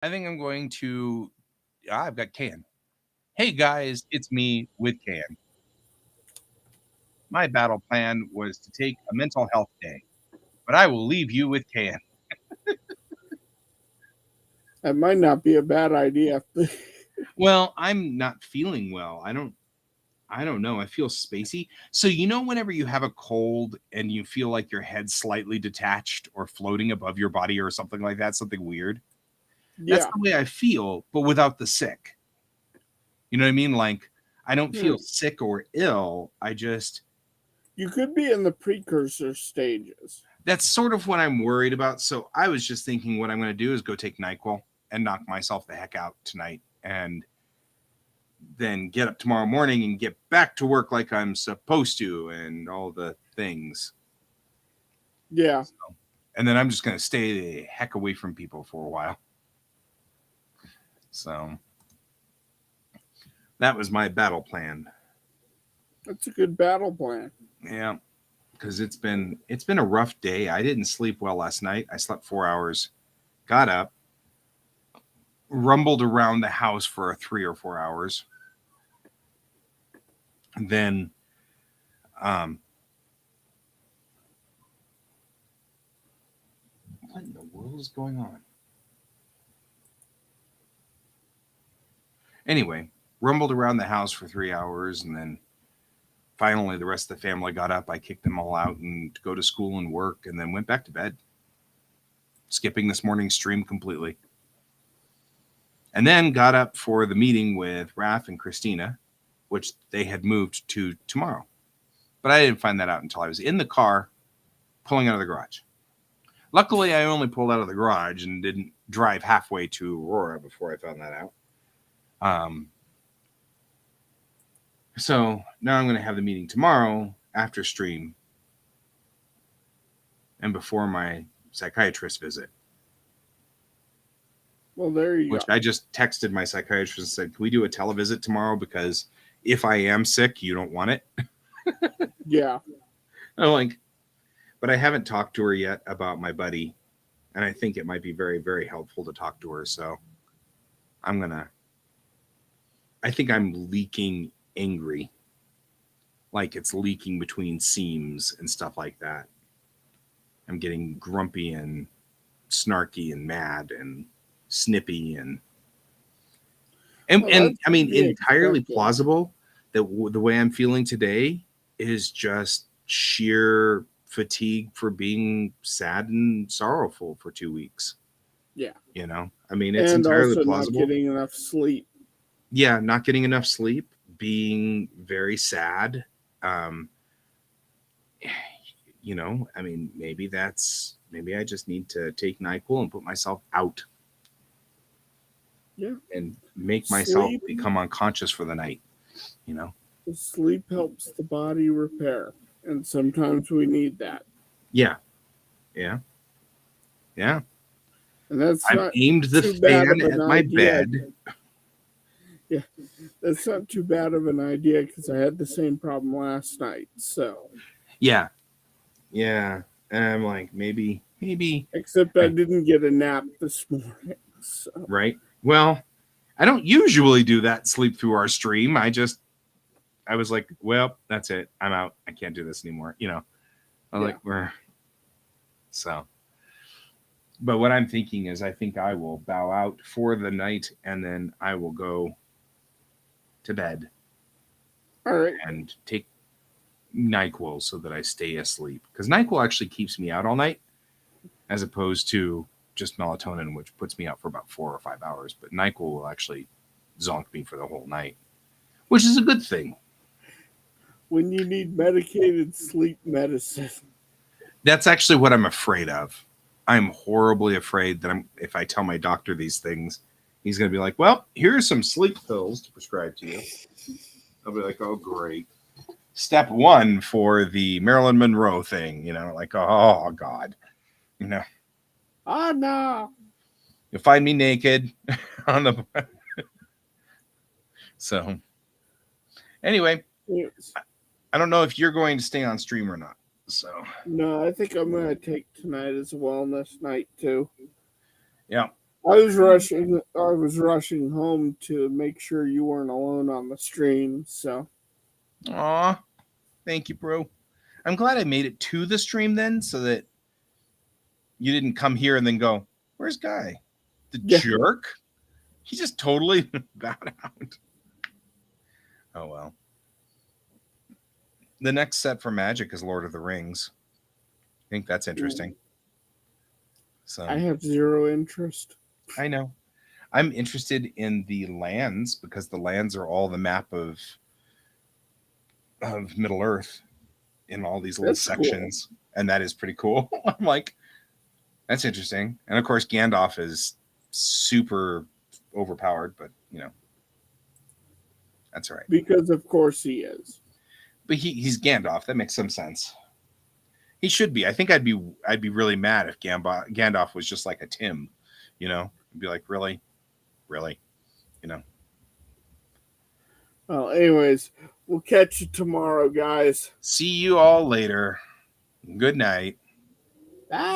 I think I'm going to. I've got Can. Hey guys, it's me with Can. My battle plan was to take a mental health day, but I will leave you with Can. That might not be a bad idea. Well, I'm not feeling well. I don't know. I feel spacey. So whenever you have a cold and you feel like your head's slightly detached or floating above your body or something like that, something weird. That's Yeah. the way I feel, but without the sick. You know what I mean? Like I don't Hmm. feel sick or ill. I just You could be in the precursor stages. that's sort of what I'm worried about. So I was just thinking what I'm going to do is go take NyQuil and knock myself the heck out tonight and then get up tomorrow morning and get back to work like I'm supposed to and all the things. Yeah. So, and then I'm just going to stay the heck away from people for a while. So that was my battle plan. That's a good battle plan. Yeah, because it's been a rough day. I didn't sleep well last night. I slept 4 hours, got up, rumbled around the house for 3 or 4 hours, and then um, what in the world is going on? Anyway, rumbled around the house for 3 hours, and then finally the rest of the family got up. I kicked them all out and to go to school and work, and then went back to bed, skipping this morning's stream completely. And then got up for the meeting with Raph and Christina, which they had moved to tomorrow. But I didn't find that out until I was in the car pulling out of the garage. Luckily, I only pulled out of the garage and didn't drive halfway to Aurora before I found that out. Um, so now I'm going to have the meeting tomorrow after stream and before my psychiatrist visit, Well, there you which go. I just texted my psychiatrist and said, can we do a televisit tomorrow? Because if I am sick, you don't want it. Yeah. I'm like, but I haven't talked to her yet about my buddy. And I think it might be very, very helpful to talk to her. So I'm going to, I think I'm leaking angry, like it's leaking between seams and stuff like that. I'm getting grumpy and snarky and mad and snippy and Well, and that's I to mean be entirely expected. plausible that the way I'm feeling today is just sheer fatigue for being sad and sorrowful for 2 weeks. Yeah. I mean, it's And entirely also not plausible. getting enough sleep. Yeah, not getting enough sleep, being very sad. Um, I mean, maybe I just need to take NyQuil and put myself out Yeah. and make myself Sleep. become unconscious for the night. You know? Sleep helps the body repair. And sometimes we need that. Yeah, yeah, yeah. And that's I've not aimed the too bad fan of an at my idea. bed. Yeah. That's not too bad of an idea because I had the same problem last night. So, Yeah, yeah. And I'm like, maybe, except I I, didn't get a nap this morning. So, right? Well, I don't usually do that. Sleep through our stream. I was like, well, that's it. I'm out. I can't do this anymore. I'm yeah. like, we're so. But what I'm thinking is, I think I will bow out for the night, and then I will go to bed All right. and take NyQuil so that I stay asleep. Because NyQuil actually keeps me out all night, as opposed to just melatonin, which puts me out for about 4 or 5 hours. But NyQuil will actually zonk me for the whole night, which is a good thing. When you need medicated sleep medicine. That's actually what I'm afraid of. I'm horribly afraid that if I tell my doctor these things, he's going to be like, well, here are some sleep pills to prescribe to you. I'll be like, oh, great. Step one for the Marilyn Monroe thing, like, oh, God. You know, Ah, no. you'll find me naked on the. So, anyway, Yes. I don't know if you're going to stay on stream or not. So, No, I think I'm going to take tonight as a wellness night, too. yeah. I was rushing home to make sure you weren't alone on the stream. So Aw, thank you, bro. I'm glad I made it to the stream then, so that you didn't come here and then go, "Where's Guy? The yeah, jerk? He just totally bowed out." Oh well. The next set for Magic is Lord of the Rings. I think that's interesting. So I have zero interest. I know. I'm interested in the lands because the lands are all the map of Middle Earth in all these little That's cool. sections, and that is pretty cool. I'm like, that's interesting. And of course, Gandalf is super overpowered, but that's all right. Because of course he is. But he's Gandalf. That makes some sense. He should be. I think I'd be really mad if Gandalf was just like a Tim, I'd be like, really, really, Well, anyways, we'll catch you tomorrow, guys. See you all later. Good night.